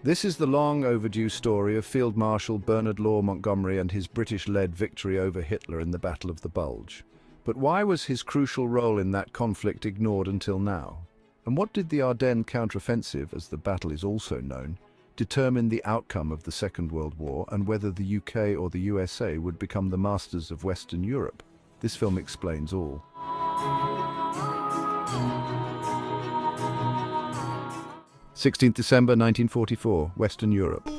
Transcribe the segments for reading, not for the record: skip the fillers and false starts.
This is the long overdue story of Field Marshal Bernard Law Montgomery and his British-led victory over Hitler in the Battle of the Bulge. But why was his crucial role in that conflict ignored until now? And what did the Ardennes counteroffensive, as the battle is also known, determine the outcome of the Second World War and whether the UK or the USA would become the masters of Western Europe? This film explains all. 16th December 1944, Western Europe.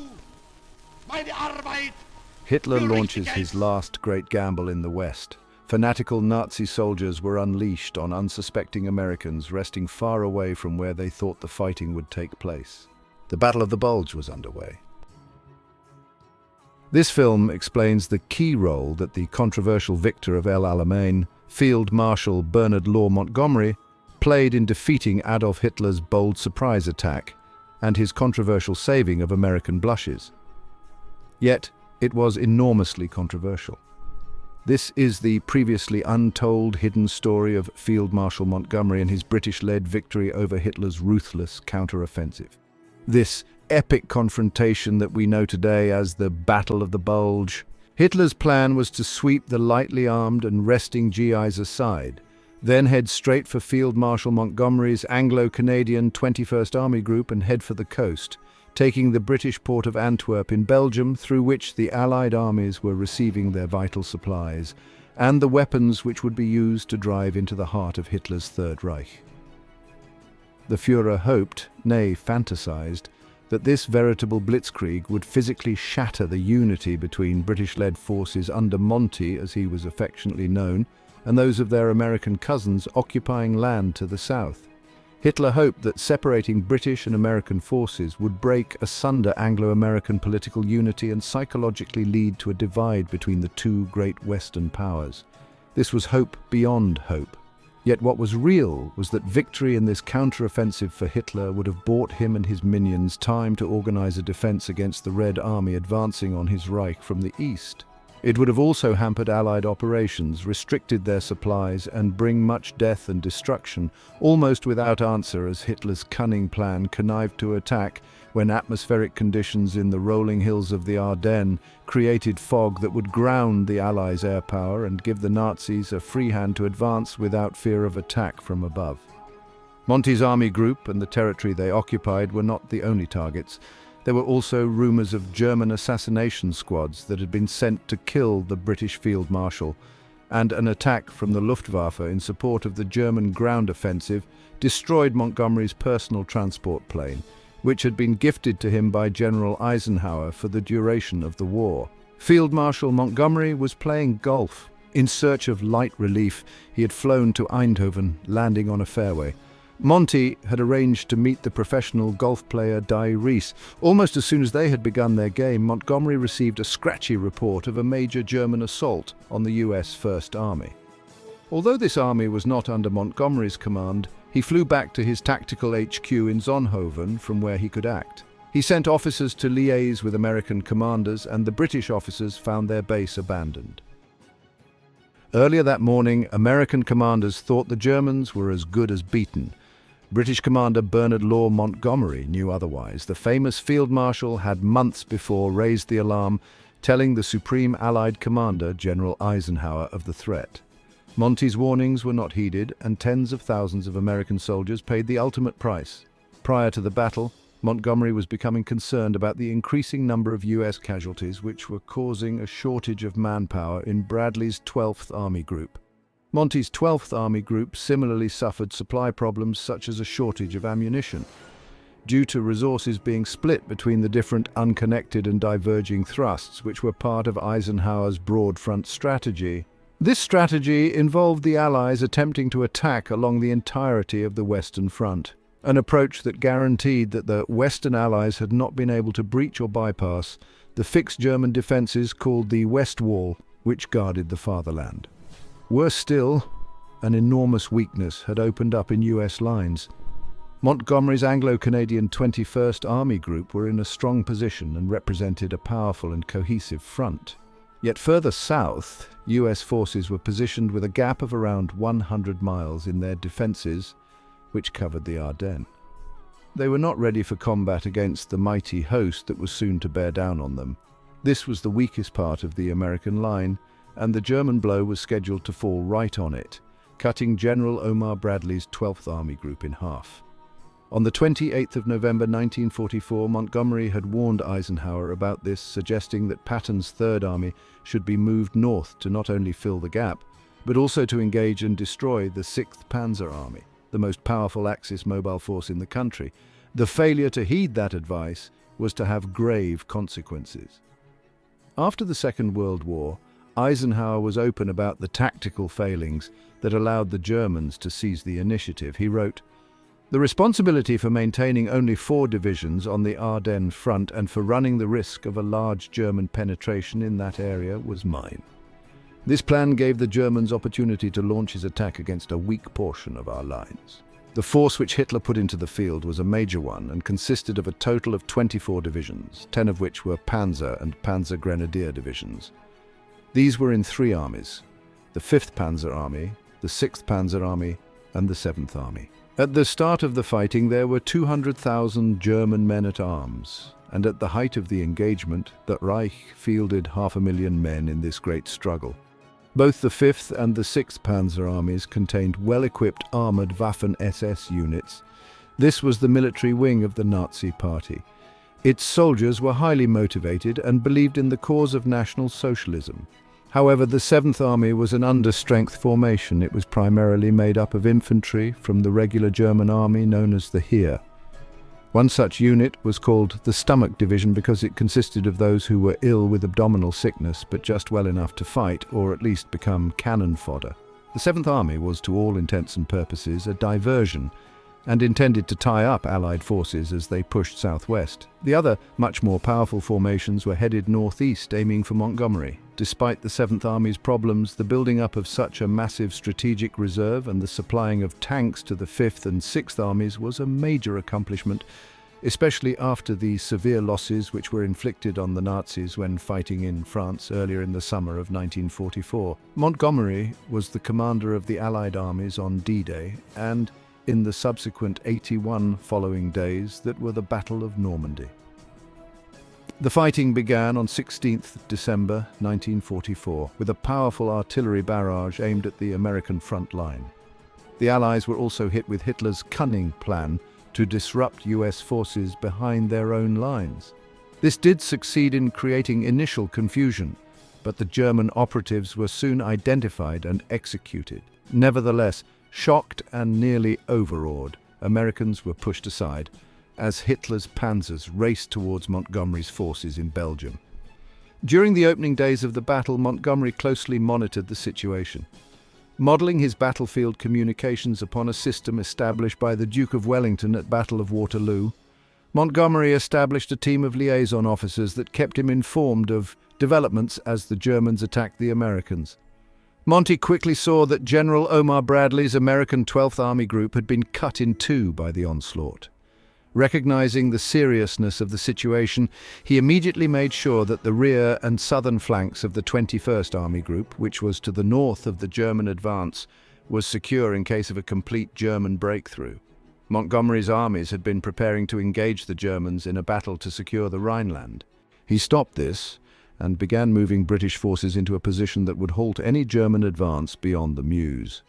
Hitler launches his last great gamble in the West. Fanatical Nazi soldiers were unleashed on unsuspecting Americans resting far away from where they thought the fighting would take place. The Battle of the Bulge was underway. This film explains the key role that the controversial victor of El Alamein, Field Marshal Bernard Law Montgomery, played in defeating Adolf Hitler's bold surprise attack and his controversial saving of American blushes. Yet, it was enormously controversial. This is the previously untold hidden story of Field Marshal Montgomery and his British-led victory over Hitler's ruthless counteroffensive. This epic confrontation that we know today as the Battle of the Bulge. Hitler's plan was to sweep the lightly armed and resting GIs aside, then head straight for Field Marshal Montgomery's Anglo-Canadian 21st Army Group and head for the coast, taking the British port of Antwerp in Belgium, through which the Allied armies were receiving their vital supplies and the weapons which would be used to drive into the heart of Hitler's Third Reich. The Führer hoped, nay fantasized, that this veritable blitzkrieg would physically shatter the unity between British-led forces under Monty, as he was affectionately known, and those of their American cousins occupying land to the south. Hitler hoped that separating British and American forces would break asunder Anglo-American political unity and psychologically lead to a divide between the two great Western powers. This was hope beyond hope. Yet what was real was that victory in this counteroffensive for Hitler would have bought him and his minions time to organize a defense against the Red Army advancing on his Reich from the east. It would have also hampered Allied operations, restricted their supplies, and bring much death and destruction, almost without answer, as Hitler's cunning plan connived to attack when atmospheric conditions in the rolling hills of the Ardennes created fog that would ground the Allies' air power and give the Nazis a free hand to advance without fear of attack from above. Monty's army group and the territory they occupied were not the only targets. There were also rumours of German assassination squads that had been sent to kill the British Field Marshal, and an attack from the Luftwaffe in support of the German ground offensive destroyed Montgomery's personal transport plane, which had been gifted to him by General Eisenhower for the duration of the war. Field Marshal Montgomery was playing golf. In search of light relief, he had flown to Eindhoven, landing on a fairway. Monty had arranged to meet the professional golf player Di Reese. Almost as soon as they had begun their game, Montgomery received a scratchy report of a major German assault on the US First Army. Although this army was not under Montgomery's command, he flew back to his tactical HQ in Zonhoven, from where he could act. He sent officers to liaise with American commanders, and the British officers found their base abandoned. Earlier that morning, American commanders thought the Germans were as good as beaten. British Commander Bernard Law Montgomery knew otherwise. The famous Field Marshal had months before raised the alarm, telling the Supreme Allied Commander, General Eisenhower, of the threat. Monty's warnings were not heeded, and tens of thousands of American soldiers paid the ultimate price. Prior to the battle, Montgomery was becoming concerned about the increasing number of US casualties, which were causing a shortage of manpower in Bradley's 12th Army Group. Monty's 12th Army Group similarly suffered supply problems such as a shortage of ammunition, due to resources being split between the different unconnected and diverging thrusts which were part of Eisenhower's broad front strategy. This strategy involved the Allies attempting to attack along the entirety of the Western Front, an approach that guaranteed that the Western Allies had not been able to breach or bypass the fixed German defences called the West Wall, which guarded the fatherland. Worse still, an enormous weakness had opened up in US lines. Montgomery's Anglo-Canadian 21st Army Group were in a strong position and represented a powerful and cohesive front. Yet further south, US forces were positioned with a gap of around 100 miles in their defences, which covered the Ardennes. They were not ready for combat against the mighty host that was soon to bear down on them. This was the weakest part of the American line, and the German blow was scheduled to fall right on it, cutting General Omar Bradley's 12th Army Group in half. On the 28th of November 1944, Montgomery had warned Eisenhower about this, suggesting that Patton's Third Army should be moved north to not only fill the gap, but also to engage and destroy the 6th Panzer Army, the most powerful Axis mobile force in the country. The failure to heed that advice was to have grave consequences. After the Second World War, Eisenhower was open about the tactical failings that allowed the Germans to seize the initiative. He wrote, "The responsibility for maintaining only 4 divisions on the Ardennes front and for running the risk of a large German penetration in that area was mine. This plan gave the Germans opportunity to launch his attack against a weak portion of our lines. The force which Hitler put into the field was a major one and consisted of a total of 24 divisions, 10 of which were Panzer and Panzer Grenadier divisions. These were in 3 armies: the 5th Panzer Army, the 6th Panzer Army, and the 7th Army. At the start of the fighting, there were 200,000 German men-at-arms, and at the height of the engagement, the Reich fielded 500,000 men in this great struggle. Both the 5th and the 6th Panzer Armies contained well-equipped armoured Waffen-SS units. This was the military wing of the Nazi Party. Its soldiers were highly motivated and believed in the cause of National Socialism. However, the 7th Army was an understrength formation. It was primarily made up of infantry from the regular German army known as the Heer. One such unit was called the Stomach Division because it consisted of those who were ill with abdominal sickness but just well enough to fight, or at least become cannon fodder. The 7th Army was, to all intents and purposes, a diversion and intended to tie up Allied forces as they pushed southwest. The other, much more powerful formations were headed northeast, aiming for Montgomery. Despite the 7th Army's problems, the building up of such a massive strategic reserve and the supplying of tanks to the 5th and 6th Armies was a major accomplishment, especially after the severe losses which were inflicted on the Nazis when fighting in France earlier in the summer of 1944. Montgomery was the commander of the Allied armies on D-Day and in the subsequent 81 following days that were the Battle of Normandy. The fighting began on 16th December 1944 with a powerful artillery barrage aimed at the American front line. The Allies were also hit with Hitler's cunning plan to disrupt US forces behind their own lines. This did succeed in creating initial confusion, but the German operatives were soon identified and executed. Nevertheless, shocked and nearly overawed, Americans were pushed aside as Hitler's panzers raced towards Montgomery's forces in Belgium. During the opening days of the battle, Montgomery closely monitored the situation. Modelling his battlefield communications upon a system established by the Duke of Wellington at Battle of Waterloo, Montgomery established a team of liaison officers that kept him informed of developments as the Germans attacked the Americans. Monty quickly saw that General Omar Bradley's American 12th Army Group had been cut in 2 by the onslaught. Recognizing the seriousness of the situation, he immediately made sure that the rear and southern flanks of the 21st Army Group, which was to the north of the German advance, was secure in case of a complete German breakthrough. Montgomery's armies had been preparing to engage the Germans in a battle to secure the Rhineland. He stopped this and began moving British forces into a position that would halt any German advance beyond the Meuse.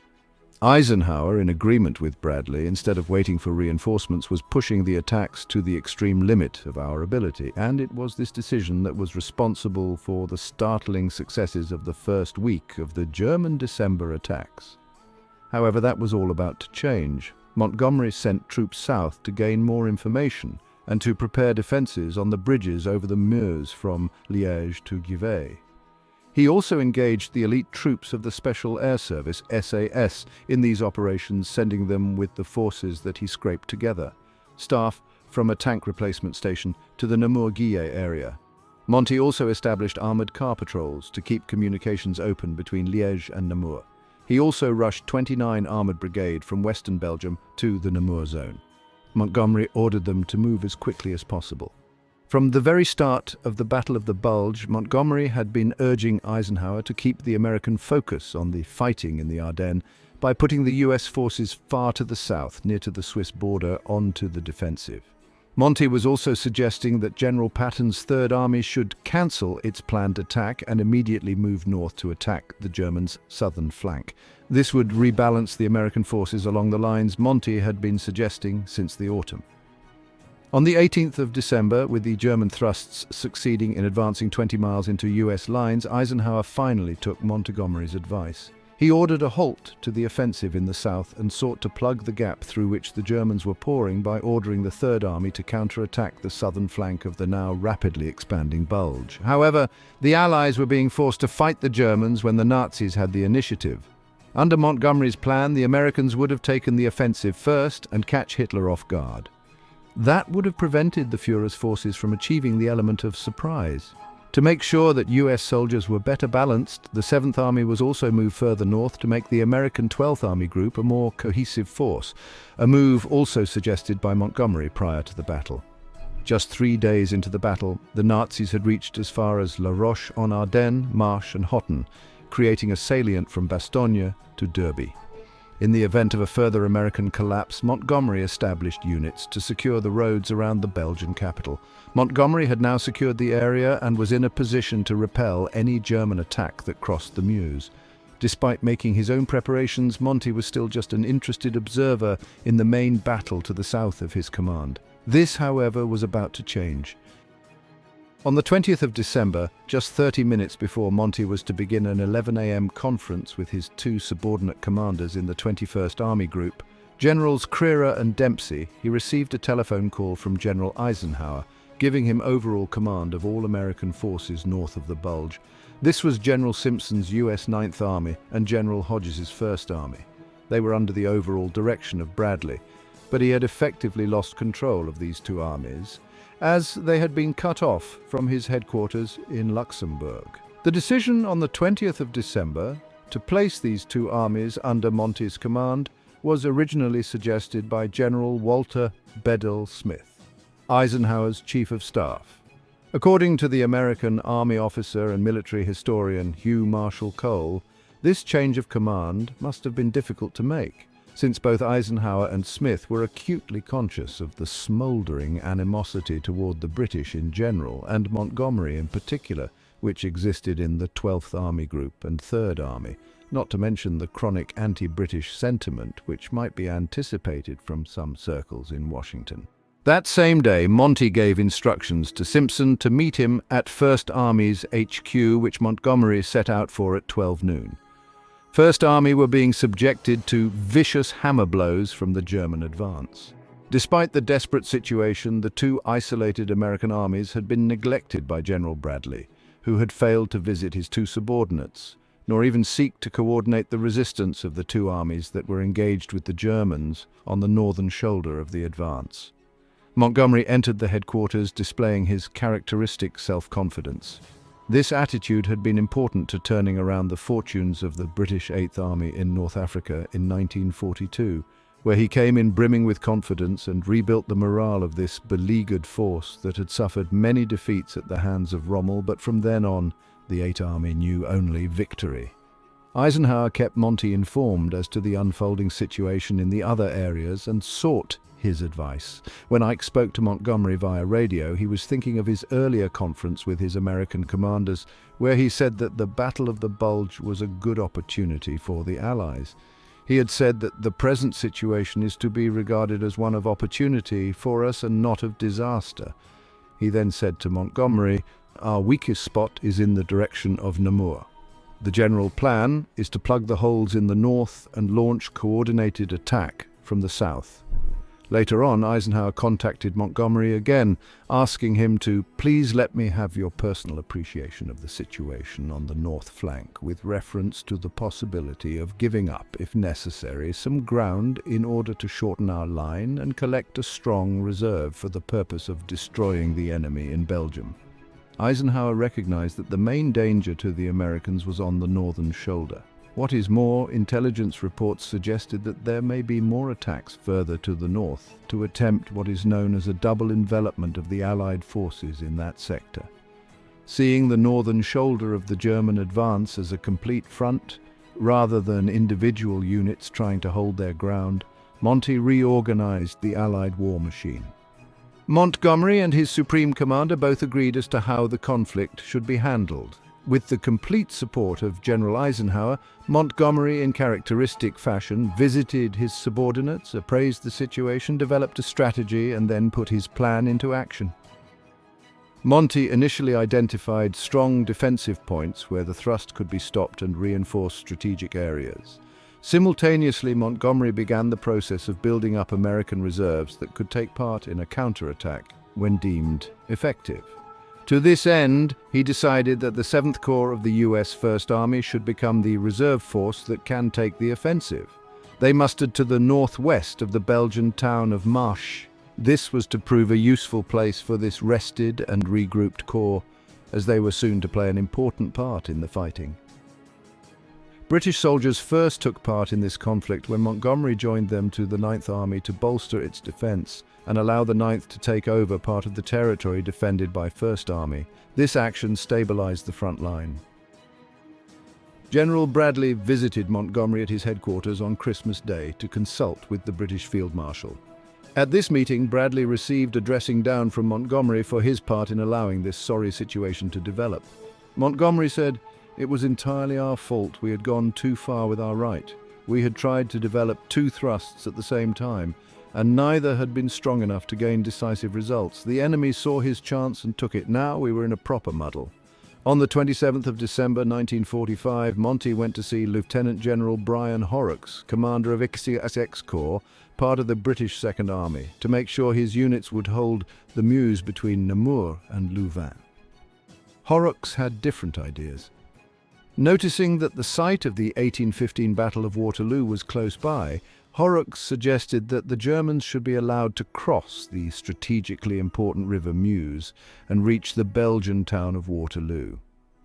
Eisenhower, in agreement with Bradley, instead of waiting for reinforcements, was pushing the attacks to the extreme limit of our ability, and it was this decision that was responsible for the startling successes of the first week of the German December attacks. However, that was all about to change. Montgomery sent troops south to gain more information and to prepare defences on the bridges over the Meuse from Liège to Givet. He also engaged the elite troops of the Special Air Service, SAS, in these operations, sending them with the forces that he scraped together, staff from a tank replacement station to the Namur-Guillet area. Monty also established armoured car patrols to keep communications open between Liège and Namur. He also rushed 29 Armoured Brigade from western Belgium to the Namur zone. Montgomery ordered them to move as quickly as possible. From the very start of the Battle of the Bulge, Montgomery had been urging Eisenhower to keep the American focus on the fighting in the Ardennes by putting the US forces far to the south, near to the Swiss border, onto the defensive. Monty was also suggesting that General Patton's Third Army should cancel its planned attack and immediately move north to attack the Germans' southern flank. This would rebalance the American forces along the lines Monty had been suggesting since the autumn. On the 18th of December, with the German thrusts succeeding in advancing 20 miles into US lines, Eisenhower finally took Montgomery's advice. He ordered a halt to the offensive in the south and sought to plug the gap through which the Germans were pouring by ordering the Third Army to counterattack the southern flank of the now rapidly expanding Bulge. However, the Allies were being forced to fight the Germans when the Nazis had the initiative. Under Montgomery's plan, the Americans would have taken the offensive first and catch Hitler off guard. That would have prevented the Führer's forces from achieving the element of surprise. To make sure that US soldiers were better balanced, the 7th Army was also moved further north to make the American 12th Army Group a more cohesive force, a move also suggested by Montgomery prior to the battle. Just 3 days into the battle, the Nazis had reached as far as La Roche-en-Ardennes, Marche and Hotten, creating a salient from Bastogne to Derby. In the event of a further American collapse, Montgomery established units to secure the roads around the Belgian capital. Montgomery had now secured the area and was in a position to repel any German attack that crossed the Meuse. Despite making his own preparations, Monty was still just an interested observer in the main battle to the south of his command. This, however, was about to change. On the 20th of December, just 30 minutes before Monty was to begin an 11 a.m. conference with his two subordinate commanders in the 21st Army Group, Generals Crerar and Dempsey, he received a telephone call from General Eisenhower, giving him overall command of all American forces north of the Bulge. This was General Simpson's US 9th Army and General Hodges' 1st Army. They were under the overall direction of Bradley, but he had effectively lost control of these two armies, as they had been cut off from his headquarters in Luxembourg. The decision on the 20th of December to place these two armies under Monty's command was originally suggested by General Walter Bedell Smith, Eisenhower's Chief of Staff. According to the American Army officer and military historian Hugh Marshall Cole, this change of command must have been difficult to make, since both Eisenhower and Smith were acutely conscious of the smouldering animosity toward the British in general, and Montgomery in particular, which existed in the 12th Army Group and 3rd Army, not to mention the chronic anti-British sentiment which might be anticipated from some circles in Washington. That same day, Monty gave instructions to Simpson to meet him at 1st Army's HQ, which Montgomery set out for at 12 noon. 1st Army were being subjected to vicious hammer blows from the German advance. Despite the desperate situation, the two isolated American armies had been neglected by General Bradley, who had failed to visit his two subordinates, nor even seek to coordinate the resistance of the two armies that were engaged with the Germans on the northern shoulder of the advance. Montgomery entered the headquarters displaying his characteristic self-confidence. This attitude had been important to turning around the fortunes of the British 8th Army in North Africa in 1942, where he came in brimming with confidence and rebuilt the morale of this beleaguered force that had suffered many defeats at the hands of Rommel, but from then on, the 8th Army knew only victory. Eisenhower kept Monty informed as to the unfolding situation in the other areas and sought his advice. When Ike spoke to Montgomery via radio, he was thinking of his earlier conference with his American commanders, where he said that the Battle of the Bulge was a good opportunity for the Allies. He had said that the present situation is to be regarded as one of opportunity for us and not of disaster. He then said to Montgomery, "Our weakest spot is in the direction of Namur. The general plan is to plug the holes in the north and launch coordinated attack from the south." Later on, Eisenhower contacted Montgomery again, asking him to please let me have your personal appreciation of the situation on the north flank, with reference to the possibility of giving up, if necessary, some ground in order to shorten our line and collect a strong reserve for the purpose of destroying the enemy in Belgium. Eisenhower recognized that the main danger to the Americans was on the northern shoulder. What is more, intelligence reports suggested that there may be more attacks further to the north to attempt what is known as a double envelopment of the Allied forces in that sector. Seeing the northern shoulder of the German advance as a complete front, Rather than individual units trying to hold their ground, Monty reorganized the Allied war machine. Montgomery and his supreme commander both agreed as to how the conflict should be handled. With the complete support of General Eisenhower, Montgomery, in characteristic fashion, visited his subordinates, appraised the situation, developed a strategy, and then put his plan into action. Monty initially identified strong defensive points where the thrust could be stopped and reinforced strategic areas. Simultaneously, Montgomery began the process of building up American reserves that could take part in a counterattack when deemed effective. To this end, he decided that the 7th Corps of the U.S. First Army should become the reserve force that can take the offensive. They mustered to the northwest of the Belgian town of Marche. This was to prove a useful place for this rested and regrouped corps, as they were soon to play an important part in the fighting. British soldiers first took part in this conflict when Montgomery joined them to the 9th Army to bolster its defense and allow the 9th to take over part of the territory defended by 1st Army. This action stabilized the front line. General Bradley visited Montgomery at his headquarters on Christmas Day to consult with the British Field Marshal. At this meeting, Bradley received a dressing down from Montgomery for his part in allowing this sorry situation to develop. Montgomery said, "It was entirely our fault. We had gone too far with our right. We had tried to develop two thrusts at the same time, and neither had been strong enough to gain decisive results. The enemy saw his chance and took it. Now we were in a proper muddle." On the 27th of December 1945, Monty went to see Lieutenant General Brian Horrocks, commander of Essex Corps, part of the British Second Army, to make sure his units would hold the Meuse between Namur and Louvain. Horrocks had different ideas. Noticing that the site of the 1815 Battle of Waterloo was close by, Horrocks suggested that the Germans should be allowed to cross the strategically important river Meuse and reach the Belgian town of Waterloo.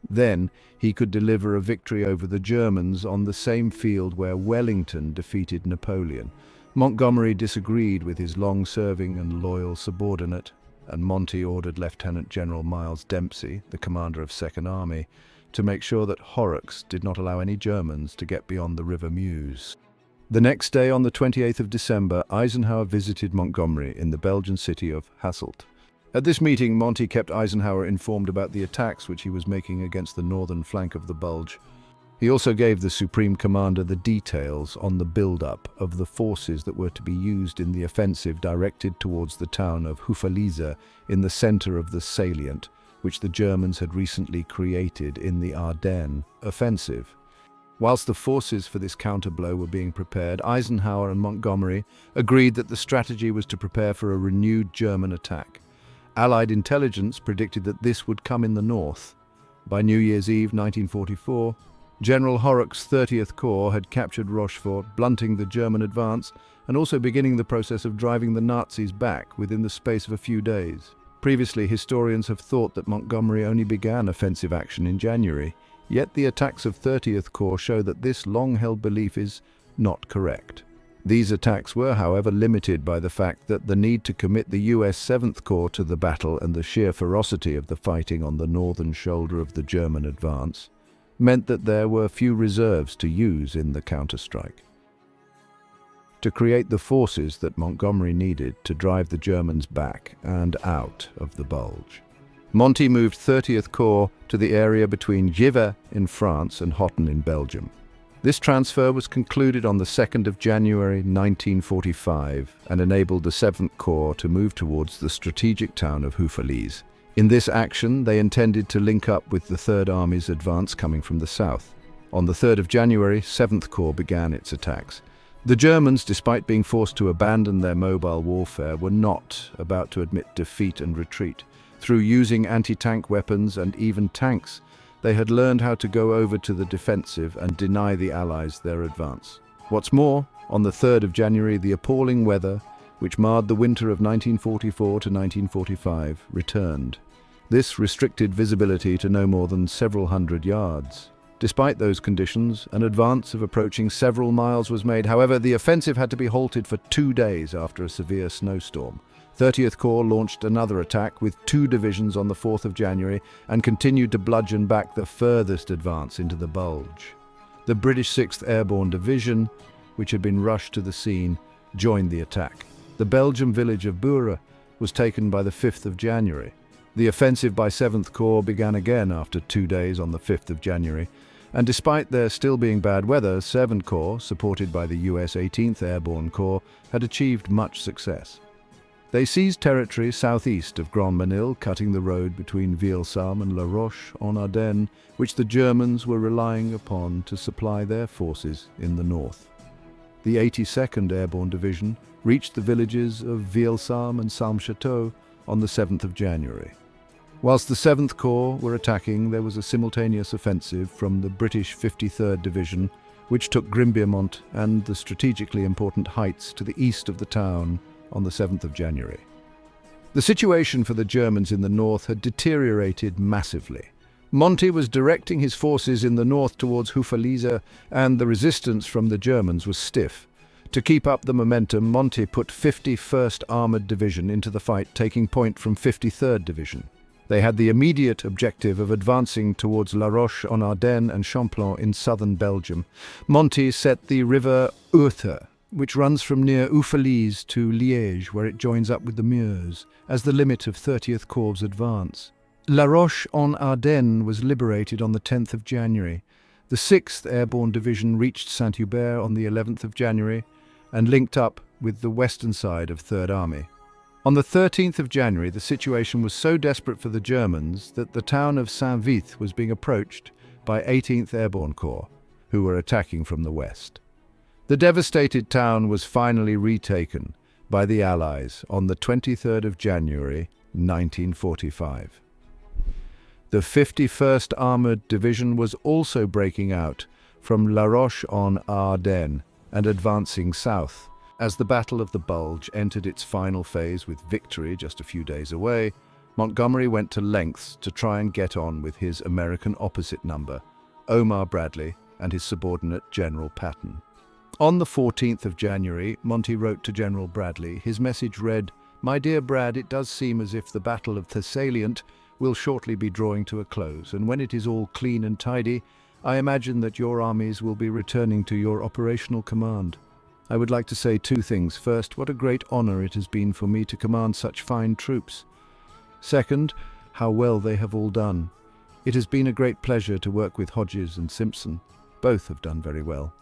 Then he could deliver a victory over the Germans on the same field where Wellington defeated Napoleon. Montgomery disagreed with his long-serving and loyal subordinate, and Monty ordered Lieutenant General Miles Dempsey, the commander of Second Army, to make sure that Horrocks did not allow any Germans to get beyond the river Meuse. The next day, on the 28th of December, Eisenhower visited Montgomery in the Belgian city of Hasselt. At this meeting, Monty kept Eisenhower informed about the attacks which he was making against the northern flank of the Bulge. He also gave the Supreme Commander the details on the build-up of the forces that were to be used in the offensive directed towards the town of Houffalize in the center of the salient, which the Germans had recently created in the Ardennes offensive. Whilst the forces for this counterblow were being prepared, Eisenhower and Montgomery agreed that the strategy was to prepare for a renewed German attack. Allied intelligence predicted that this would come in the north. By New Year's Eve 1944, General Horrocks' 30th Corps had captured Rochefort, blunting the German advance and also beginning the process of driving the Nazis back within the space of a few days. Previously, historians have thought that Montgomery only began offensive action in January. Yet the attacks of 30th Corps show that this long-held belief is not correct. These attacks were, however, limited by the fact that the need to commit the US 7th Corps to the battle and the sheer ferocity of the fighting on the northern shoulder of the German advance meant that there were few reserves to use in the counterstrike. To create the forces that Montgomery needed to drive the Germans back and out of the Bulge, Monty moved 30th Corps to the area between Givet in France and Hotten in Belgium. This transfer was concluded on the 2nd of January 1945 and enabled the 7th Corps to move towards the strategic town of Houffalize. In this action, they intended to link up with the 3rd Army's advance coming from the south. On the 3rd of January, 7th Corps began its attacks. The Germans, despite being forced to abandon their mobile warfare, were not about to admit defeat and retreat. Through using anti-tank weapons and even tanks, they had learned how to go over to the defensive and deny the Allies their advance. What's more, on the 3rd of January, the appalling weather, which marred the winter of 1944 to 1945, returned. This restricted visibility to no more than several hundred yards. Despite those conditions, an advance of approaching several miles was made. However, the offensive had to be halted for 2 days after a severe snowstorm. 30th Corps launched another attack with 2 divisions on the 4th of January and continued to bludgeon back the furthest advance into the Bulge. The British 6th Airborne Division, which had been rushed to the scene, joined the attack. The Belgian village of Bure was taken by the 5th of January. The offensive by 7th Corps began again after 2 days on the 5th of January, and despite there still being bad weather, 7th Corps, supported by the US 18th Airborne Corps, had achieved much success. They seized territory southeast of Grand Mesnil, cutting the road between Vielsalm and La Roche-en-Ardenne, which the Germans were relying upon to supply their forces in the north. The 82nd Airborne Division reached the villages of Vielsalm and Salm-Château on the 7th of January. Whilst the 7th Corps were attacking, there was a simultaneous offensive from the British 53rd Division, which took Grimbiemont and the strategically important heights to the east of the town on the 7th of January. The situation for the Germans in the north had deteriorated massively. Monty was directing his forces in the north towards Houffalize, and the resistance from the Germans was stiff. To keep up the momentum, Monty put 51st Armoured Division into the fight, taking point from 53rd Division. They had the immediate objective of advancing towards La Roche-en-Ardenne and Champlon in southern Belgium. Monty set the river Ourthe, which runs from near Houffalize to Liège, where it joins up with the Meuse, as the limit of 30th Corps' advance. La Roche-en-Ardenne was liberated on the 10th of January. The 6th Airborne Division reached Saint-Hubert on the 11th of January and linked up with the western side of 3rd Army. On the 13th of January, the situation was so desperate for the Germans that the town of Saint-Vith was being approached by 18th Airborne Corps, who were attacking from the west. The devastated town was finally retaken by the Allies on the 23rd of January, 1945. The 51st Armoured Division was also breaking out from La Roche-en-Ardenne and advancing south. As the Battle of the Bulge entered its final phase with victory just a few days away, Montgomery went to lengths to try and get on with his American opposite number, Omar Bradley, and his subordinate General Patton. On the 14th of January, Monty wrote to General Bradley. His message read, "My dear Brad, it does seem as if the Battle of the Salient will shortly be drawing to a close, and when it is all clean and tidy, I imagine that your armies will be returning to your operational command. I would like to say 2 things. First, what a great honor it has been for me to command such fine troops. Second, how well they have all done. It has been a great pleasure to work with Hodges and Simpson. Both have done very well.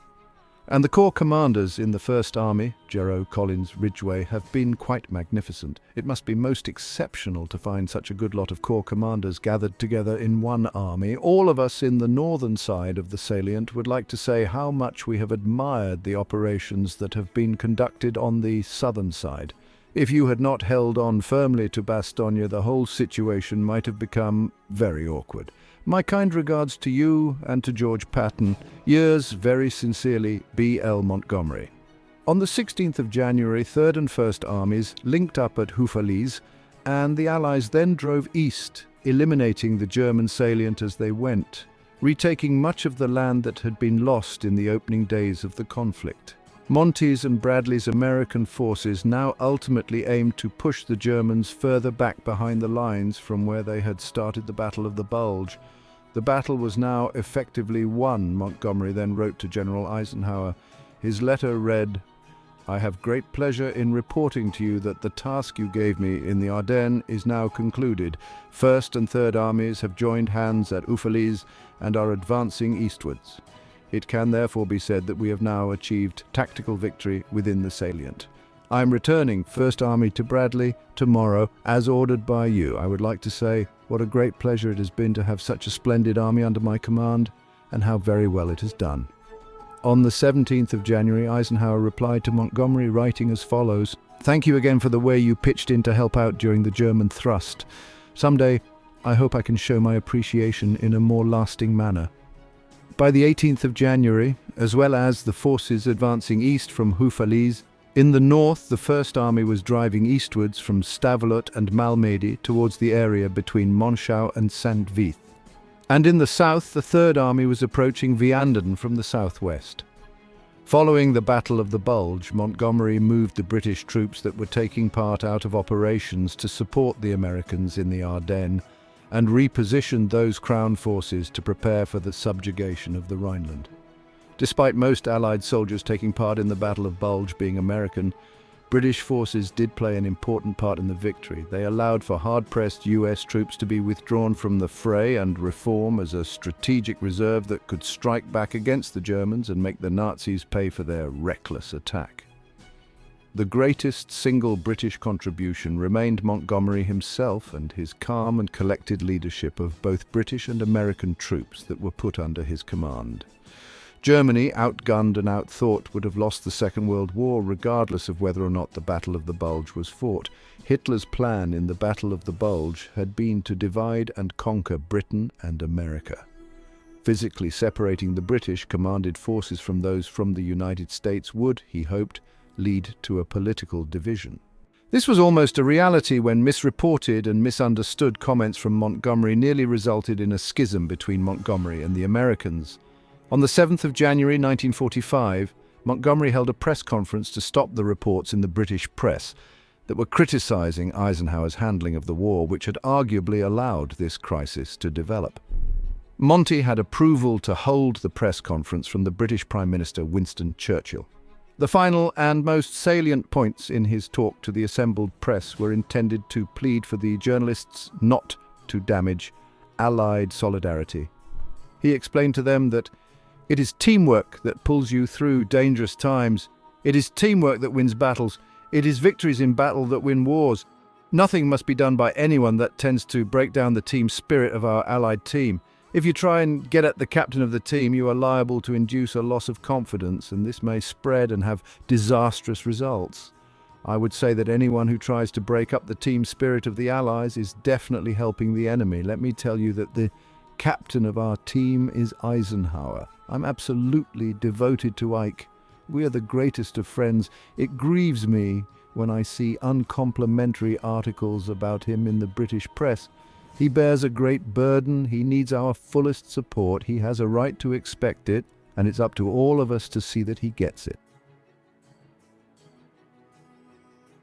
And the corps commanders in the First Army, Gero, Collins, Ridgway, have been quite magnificent. It must be most exceptional to find such a good lot of corps commanders gathered together in one army. All of us in the northern side of the salient would like to say how much we have admired the operations that have been conducted on the southern side. If you had not held on firmly to Bastogne, the whole situation might have become very awkward. My kind regards to you and to George Patton. Yours very sincerely, B.L. Montgomery." On the 16th of January, 3rd and 1st Armies linked up at Houffalize, and the Allies then drove east, eliminating the German salient as they went, retaking much of the land that had been lost in the opening days of the conflict. Monty's and Bradley's American forces now ultimately aimed to push the Germans further back behind the lines from where they had started the Battle of the Bulge. The battle was now effectively won, Montgomery then wrote to General Eisenhower. His letter read, "I have great pleasure in reporting to you that the task you gave me in the Ardennes is now concluded. 1st and 3rd Armies have joined hands at Houffalize and are advancing eastwards. It can therefore be said that we have now achieved tactical victory within the salient. I am returning 1st Army to Bradley tomorrow, as ordered by you. I would like to say what a great pleasure it has been to have such a splendid army under my command, and how very well it has done." On the 17th of January, Eisenhower replied to Montgomery, writing as follows, "Thank you again for the way you pitched in to help out during the German thrust. Someday, I hope I can show my appreciation in a more lasting manner." By the 18th of January, as well as the forces advancing east from Houffalize, in the north the First Army was driving eastwards from Stavelot and Malmedy towards the area between Monschau and Saint-Vith. And in the south the Third Army was approaching Vianden from the southwest. Following the Battle of the Bulge, Montgomery moved the British troops that were taking part out of operations to support the Americans in the Ardennes, and repositioned those Crown forces to prepare for the subjugation of the Rhineland. Despite most Allied soldiers taking part in the Battle of Bulge being American, British forces did play an important part in the victory. They allowed for hard-pressed US troops to be withdrawn from the fray and reform as a strategic reserve that could strike back against the Germans and make the Nazis pay for their reckless attack. The greatest single British contribution remained Montgomery himself and his calm and collected leadership of both British and American troops that were put under his command. Germany, outgunned and outthought, would have lost the Second World War regardless of whether or not the Battle of the Bulge was fought. Hitler's plan in the Battle of the Bulge had been to divide and conquer Britain and America. Physically separating the British commanded forces from those from the United States would, he hoped, lead to a political division. This was almost a reality when misreported and misunderstood comments from Montgomery nearly resulted in a schism between Montgomery and the Americans. On the 7th of January 1945, Montgomery held a press conference to stop the reports in the British press that were criticizing Eisenhower's handling of the war, which had arguably allowed this crisis to develop. Monty had approval to hold the press conference from the British Prime Minister Winston Churchill. The final and most salient points in his talk to the assembled press were intended to plead for the journalists not to damage Allied solidarity. He explained to them that it is teamwork that pulls you through dangerous times. It is teamwork that wins battles. It is victories in battle that win wars. Nothing must be done by anyone that tends to break down the team spirit of our Allied team. If you try and get at the captain of the team, you are liable to induce a loss of confidence, and this may spread and have disastrous results. I would say that anyone who tries to break up the team spirit of the Allies is definitely helping the enemy. Let me tell you that the captain of our team is Eisenhower. I'm absolutely devoted to Ike. We are the greatest of friends. It grieves me when I see uncomplimentary articles about him in the British press. He bears a great burden. He needs our fullest support. He has a right to expect it, and it's up to all of us to see that he gets it.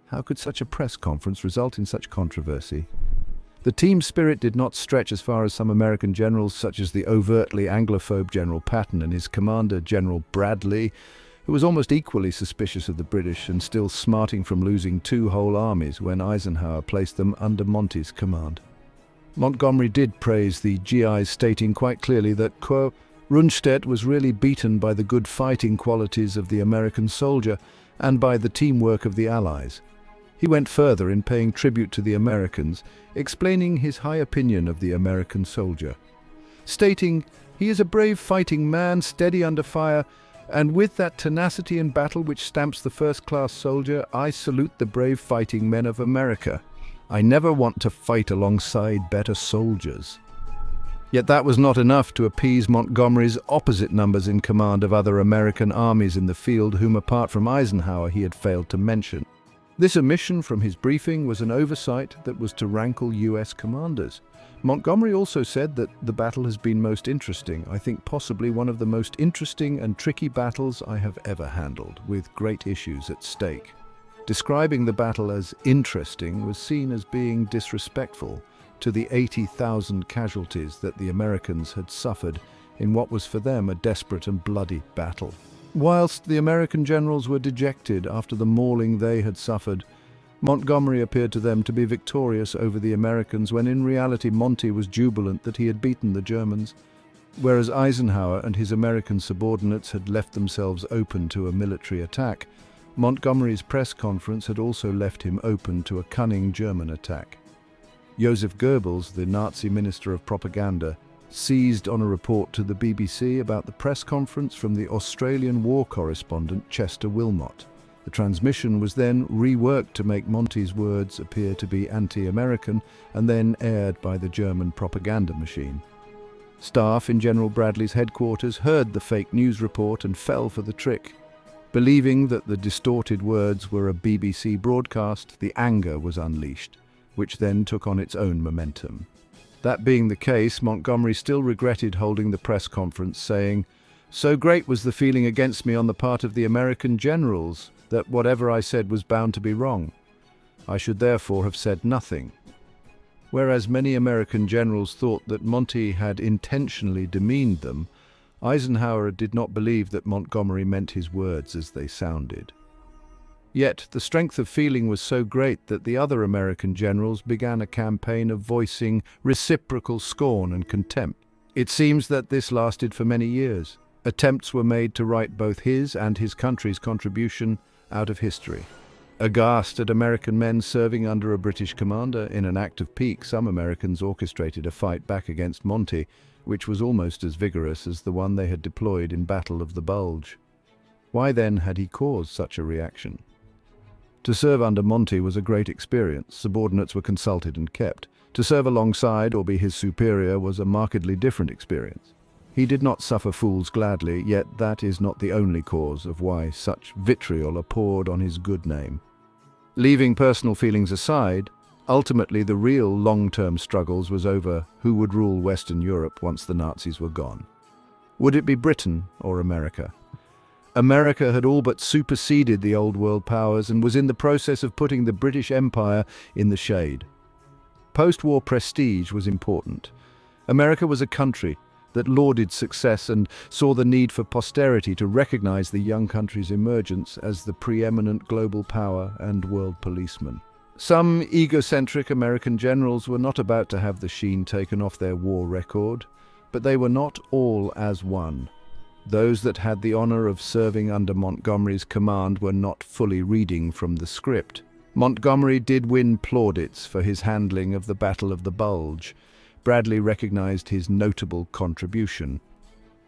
How could such a press conference result in such controversy? The team spirit did not stretch as far as some American generals, such as the overtly Anglophobe General Patton and his commander, General Bradley, who was almost equally suspicious of the British and still smarting from losing 2 whole armies when Eisenhower placed them under Monty's command. Montgomery did praise the GIs, stating quite clearly that, quote, Rundstedt was really beaten by the good fighting qualities of the American soldier and by the teamwork of the Allies. He went further in paying tribute to the Americans, explaining his high opinion of the American soldier, stating, he is a brave fighting man, steady under fire, and with that tenacity in battle which stamps the first-class soldier, I salute the brave fighting men of America. I never want to fight alongside better soldiers. Yet that was not enough to appease Montgomery's opposite numbers in command of other American armies in the field, whom apart from Eisenhower he had failed to mention. This omission from his briefing was an oversight that was to rankle US commanders. Montgomery also said that the battle has been most interesting, I think possibly one of the most interesting and tricky battles I have ever handled, with great issues at stake. Describing the battle as interesting was seen as being disrespectful to the 80,000 casualties that the Americans had suffered in what was for them a desperate and bloody battle. Whilst the American generals were dejected after the mauling they had suffered, Montgomery appeared to them to be victorious over the Americans when in reality Monty was jubilant that he had beaten the Germans, whereas Eisenhower and his American subordinates had left themselves open to a military attack. Montgomery's press conference had also left him open to a cunning German attack. Joseph Goebbels, the Nazi Minister of Propaganda, seized on a report to the BBC about the press conference from the Australian war correspondent Chester Wilmot. The transmission was then reworked to make Monty's words appear to be anti-American and then aired by the German propaganda machine. Staff in General Bradley's headquarters heard the fake news report and fell for the trick. Believing that the distorted words were a BBC broadcast, the anger was unleashed, which then took on its own momentum. That being the case, Montgomery still regretted holding the press conference, saying, "So great was the feeling against me on the part of the American generals that whatever I said was bound to be wrong. I should therefore have said nothing." Whereas many American generals thought that Monty had intentionally demeaned them, Eisenhower did not believe that Montgomery meant his words as they sounded. Yet the strength of feeling was so great that the other American generals began a campaign of voicing reciprocal scorn and contempt. It seems that this lasted for many years. Attempts were made to write both his and his country's contribution out of history. Aghast at American men serving under a British commander, in an act of pique, some Americans orchestrated a fight back against Monty, which was almost as vigorous as the one they had deployed in Battle of the Bulge. Why then had he caused such a reaction? To serve under Monty was a great experience. Subordinates were consulted and kept. To serve alongside or be his superior was a markedly different experience. He did not suffer fools gladly, yet that is not the only cause of why such vitriol are poured on his good name. Leaving personal feelings aside, ultimately the real long-term struggles was over who would rule Western Europe once the Nazis were gone. Would it be Britain or America? America had all but superseded the old world powers and was in the process of putting the British Empire in the shade. Post-war prestige was important. America was a country that lauded success and saw the need for posterity to recognize the young country's emergence as the preeminent global power and world policeman. Some egocentric American generals were not about to have the sheen taken off their war record, but they were not all as one. Those that had the honor of serving under Montgomery's command were not fully reading from the script. Montgomery did win plaudits for his handling of the Battle of the Bulge. Bradley recognized his notable contribution.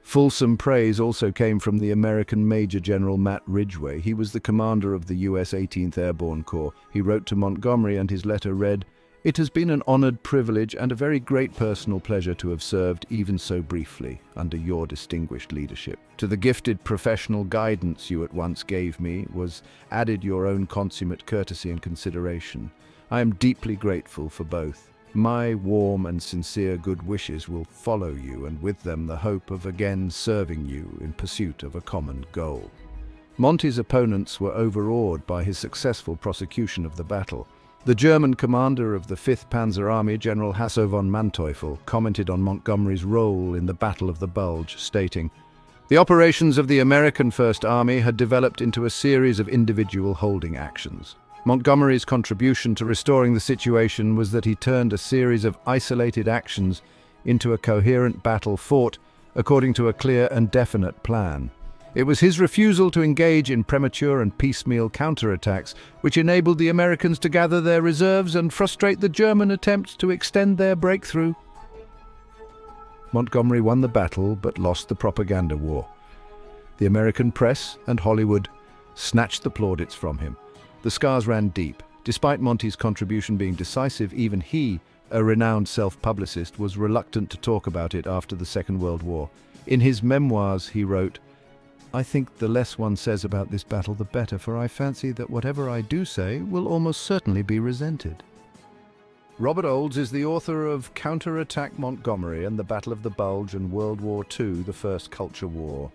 Fulsome praise also came from the American Major General Matt Ridgway. He was the commander of the U.S. 18th Airborne Corps. He wrote to Montgomery, and his letter read, "It has been an honored privilege and a very great personal pleasure to have served, even so briefly, under your distinguished leadership. To the gifted professional guidance you at once gave me was added your own consummate courtesy and consideration. I am deeply grateful for both. My warm and sincere good wishes will follow you, and with them the hope of again serving you in pursuit of a common goal." Monty's opponents were overawed by his successful prosecution of the battle. The German commander of the 5th Panzer Army, General Hasso von Manteuffel, commented on Montgomery's role in the Battle of the Bulge, stating, "The operations of the American First Army had developed into a series of individual holding actions. Montgomery's contribution to restoring the situation was that he turned a series of isolated actions into a coherent battle fought according to a clear and definite plan. It was his refusal to engage in premature and piecemeal counterattacks which enabled the Americans to gather their reserves and frustrate the German attempts to extend their breakthrough." Montgomery won the battle but lost the propaganda war. The American press and Hollywood snatched the plaudits from him. The scars ran deep. Despite Monty's contribution being decisive, even he, a renowned self-publicist, was reluctant to talk about it after the Second World War. In his memoirs, he wrote, "I think the less one says about this battle, the better, for I fancy that whatever I do say will almost certainly be resented." Robert Olds is the author of Counterattack Montgomery and the Battle of the Bulge and World War II, the First Culture War.